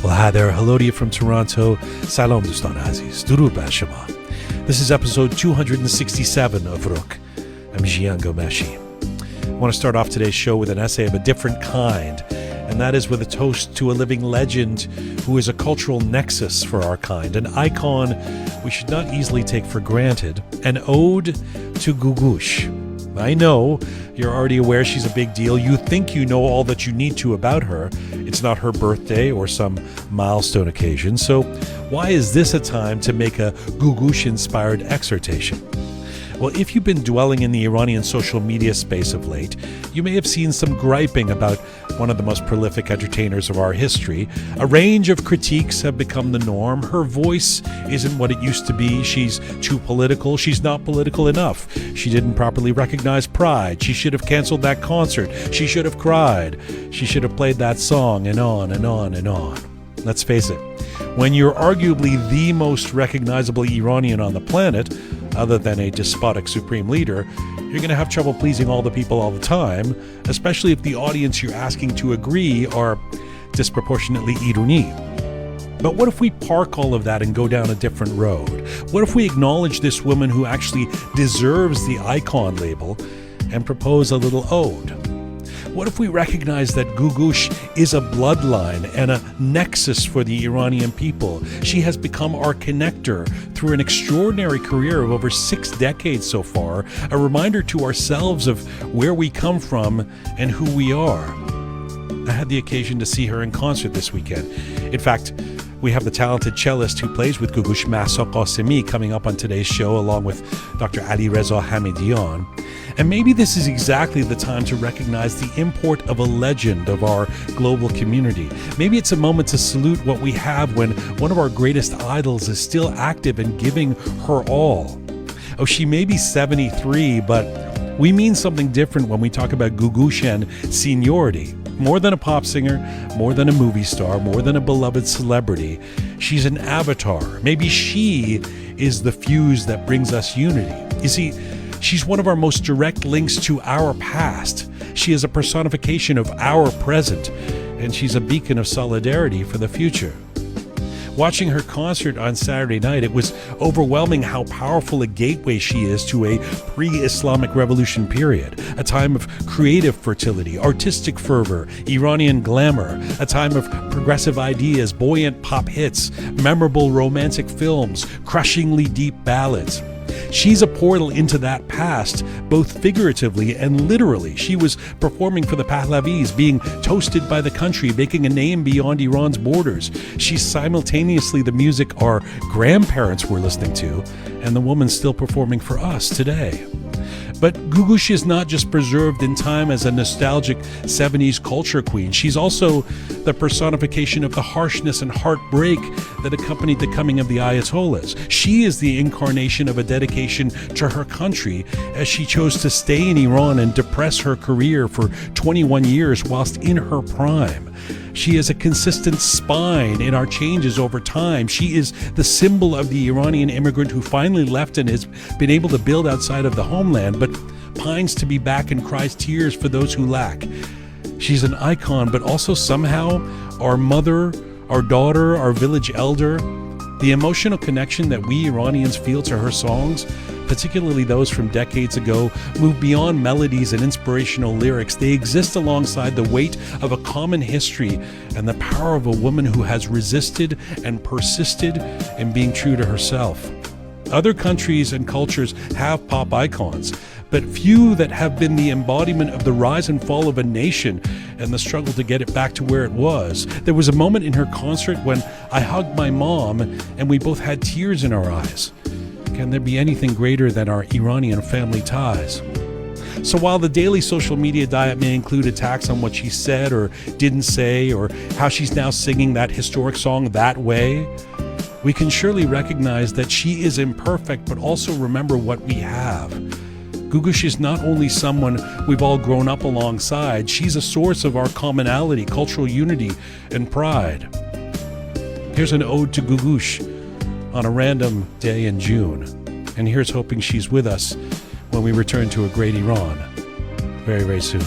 Well, hi there. Hello to you from Toronto. Salam Dostan Aziz. Durud bar Shama. This is episode 267 of Rook. I'm Jian Gomeshi. I want to start off today's show with an essay of a different kind, and that is with a toast to a living legend who is a cultural nexus for our kind, an icon we should not easily take for granted, an ode to Googoosh. I know you're already aware she's a big deal. You think you know all that you need to about her. It's not her birthday or some milestone occasion. So why is this a time to make a Googoosh-inspired exhortation? Well, if you've been dwelling in the Iranian social media space of late, you may have seen some griping about one of the most prolific entertainers of our history. A range of critiques have become the norm. Her voice isn't what it used to be. She's too political. She's not political enough. She didn't properly recognize Pride. She should have canceled that concert. She should have cried. She should have played that song, and on and on and on. Let's face it, when you're arguably the most recognizable Iranian on the planet, other than a despotic supreme leader, you're going to have trouble pleasing all the people all the time, especially if the audience you're asking to agree are disproportionately Irani. But what if we park all of that and go down a different road? What if we acknowledge this woman who actually deserves the icon label and propose a little ode? What if we recognize that Googoosh is a bloodline and a nexus for the Iranian people? She has become our connector through an extraordinary career of over 6 decades so far, a reminder to ourselves of where we come from and who we are. I had the occasion to see her in concert this weekend. In fact, we have the talented cellist who plays with Googoosh, Mahsa Qasemi, coming up on today's show, along with Dr. Ali Reza Hamidian. And maybe this is exactly the time to recognize the import of a legend of our global community. Maybe it's a moment to salute what we have when one of our greatest idols is still active and giving her all. Oh, she may be 73, but we mean something different when we talk about Googoosh and seniority. More than a pop singer, more than a movie star, more than a beloved celebrity, she's an avatar. Maybe she is the fuse that brings us unity. You see, she's one of our most direct links to our past. She is a personification of our present, and she's a beacon of solidarity for the future. Watching her concert on Saturday night, it was overwhelming how powerful a gateway she is to a pre-Islamic revolution period, a time of creative fertility, artistic fervor, Iranian glamour, a time of progressive ideas, buoyant pop hits, memorable romantic films, crushingly deep ballads. She's a portal into that past, both figuratively and literally. She was performing for the Pahlavis, being toasted by the country, making a name beyond Iran's borders. She's simultaneously the music our grandparents were listening to, and the woman still performing for us today. But Googoosh is not just preserved in time as a nostalgic 70s culture queen. She's also the personification of the harshness and heartbreak that accompanied the coming of the Ayatollahs. She is the incarnation of a dedication to her country as she chose to stay in Iran and depress her career for 21 years whilst in her prime. She is a consistent spine in our changes over time. She is the symbol of the Iranian immigrant who finally left and has been able to build outside of the homeland, but pines to be back and cries tears for those who lack. She's an icon, but also somehow our mother, our daughter, our village elder. The emotional connection that we Iranians feel to her songs, particularly those from decades ago, move beyond melodies and inspirational lyrics. They exist alongside the weight of a common history and the power of a woman who has resisted and persisted in being true to herself. Other countries and cultures have pop icons, but few that have been the embodiment of the rise and fall of a nation and the struggle to get it back to where it was. There was a moment in her concert when I hugged my mom and we both had tears in our eyes. Can there be anything greater than our Iranian family ties? So while the daily social media diet may include attacks on what she said or didn't say, or how she's now singing that historic song that way, we can surely recognize that she is imperfect, but also remember what we have. Googoosh is not only someone we've all grown up alongside, she's a source of our commonality, cultural unity, and pride. Here's an ode to Googoosh on a random day in June. And here's hoping she's with us when we return to a great Iran very, very soon.